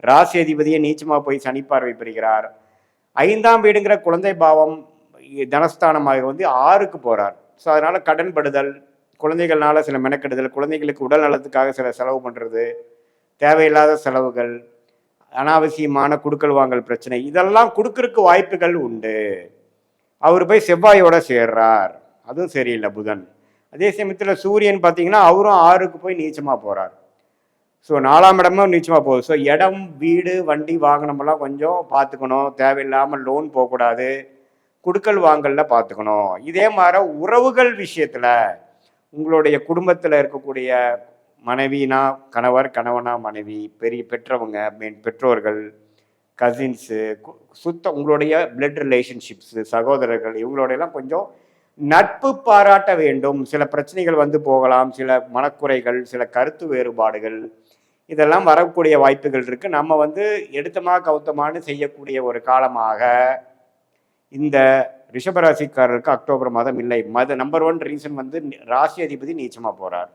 ராசி அதிபதியை நீச்சமாக போய் சனி பார்வை பெறுகிறார். 5ஆம் வீடுங்கிற குழந்தை பாவம் தனஸ்தானமாக வந்து 6க்கு போகிறார். ஸோ அதனால் கடன்படுதல், குழந்தைகள்னால சில மெனக்கெடுதல், குழந்தைகளுக்கு உடல் நலத்துக்காக சில செலவு பண்ணுறது, தேவையில்லாத செலவுகள், அனாவசியமான குடுக்கல் வாங்கல் பிரச்சனை, இதெல்லாம் கொடுக்கறதுக்கு வாய்ப்புகள் உண்டு. அவர் போய் செவ்வாயோட சேர்றார், அதுவும் சரியில்லை புதன். அதே சமயத்தில் சூரியன் பார்த்தீங்கன்னா அவரும் 6க்கு போய் நீச்சமாக போகிறார். ஸோ 4ஆம் இடமும் நீச்சமாக போகுது. ஸோ இடம், வீடு, வண்டி, வாகனமெல்லாம் கொஞ்சம் பார்த்துக்கணும். தேவையில்லாமல் லோன் போகக்கூடாது. குடுக்கல் வாங்கலில் பார்த்துக்கணும். இதே மாதிரி உறவுகள் விஷயத்தில் உங்களுடைய குடும்பத்தில் இருக்கக்கூடிய மனைவினா கணவர், கணவனா மனைவி, பெற்றவங்க, பெற்றோர்கள், கசின்ஸு, உங்களுடைய பிளட் ரிலேஷன்ஷிப்ஸு, சகோதரர்கள், இவங்களோடையெல்லாம் கொஞ்சம் நட்பு பாராட்ட வேண்டும். சில பிரச்சனைகள் வந்து போகலாம், சில மனக்குறைகள், சில கருத்து வேறுபாடுகள், இதெல்லாம் வரக்கூடிய வாய்ப்புகள் இருக்குது. நம்ம வந்து எடுத்தமா கவுத்தமானு செய்யக்கூடிய ஒரு காலமாக இந்த ரிஷபராசிக்காரருக்கு அக்டோபர் மாதம் இல்லை. நம்பர் 1 ரீசன் வந்து ராசி அதிபதி நீச்சமாக போகிறார்.